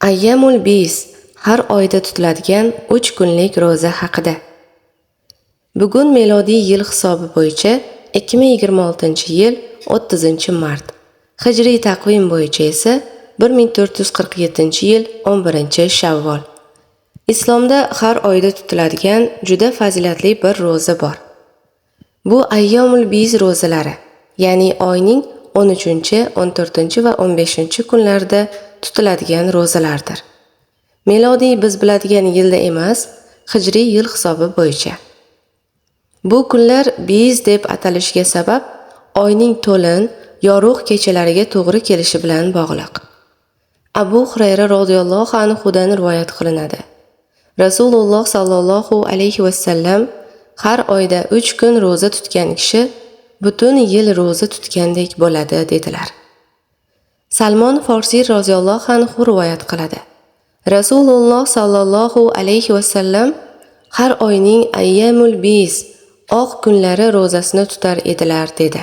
Ayyamul Biz har oyda tutiladigan 3 kunlik roza haqida. Bugun milodiy yil hisobi bo'yicha 2026-yil 30-mart. Hijriy taqvim bo'yicha esa 1447-yil 11-Shavvol. Islomda har oyda tutiladigan juda fazilatli bir roza bor. Bu Ayyamul Biz rozalari, ya'ni oyning 13, 14 va 15 kunlarida tutiladigan rozalardir. Milodiy biz biladigan yilda emas, hijriy yil hisobi bo'yicha. Bu kunlar biz deb atalishiga sabab oyning to'lin, yorug' kechalariga to'g'ri kelishi bilan bog'liq. Abu Hurayra radhiyallohu anhu dan rivoyat qilinadi. Rasululloh sallallohu alayhi vasallam har oyda 3 kun roza tutgan kishi butun yil roza tutgandek bo'ladi dedilar. Salmon Farsi radhiyallohu anhu rivoyat qiladi. Rasululloh sallallohu alayhi vasallam har oyning Ayyamul Biz oq kunlari rozasini tutar edilar dedi.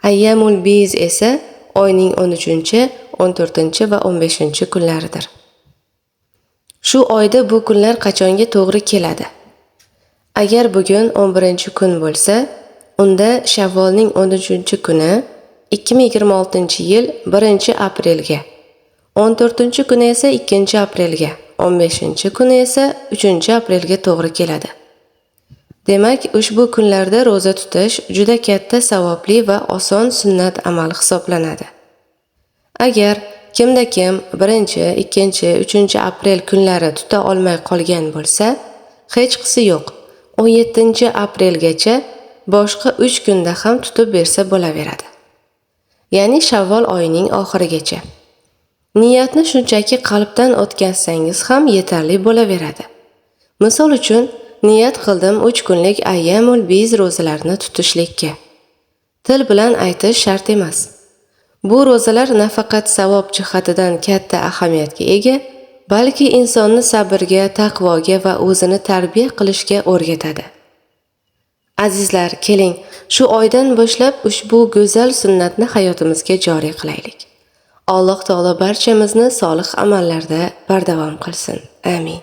Ayyamul Biz esa oyning 13, 14 va 15 kunlaridir. Shu oyda bu kunlar qachonga to'g'ri keladi? Agar bugun 11 kun bo'lsa, unda Shavvolning 13 kuni 2026-yil 1-aprelga, 14-kuni esa 2-aprelga, 15-kuni esa 3-aprelga to'g'ri keladi. Demak, ushbu kunlarda roza tutish juda katta savobli va oson sunnat amal hisoblanadi. Agar kimda kim 1, 2, 3-aprel kunlari tuta olmay qolgan bo'lsa, hech qisi yo'q. 17-aprelgacha boshqa 3 kunda ham tutib bersa bo'laveradi. Ya'ni Shavvol oyining oxirigacha. Niyatni shunchaki qalbdan o'tkazsangiz ham yetarli bo'laveradi. Misol uchun, niyat qildim 3 kunlik Ayyamul Biz rozalarini tutishlikka. Til bilan aytish shart emas. Bu rozalar nafaqat savob jihatidan katta ahamiyatga ega, balki insonni sabrga, taqvoga va o'zini tarbiya qilishga o'rgatadi. Azizlar, keling, shu oydan boshlab ushbu go'zal sunnatni hayotimizga joriy qilaylik. Alloh taolo barchamizni solih amallarda bardavom qilsin. Amin.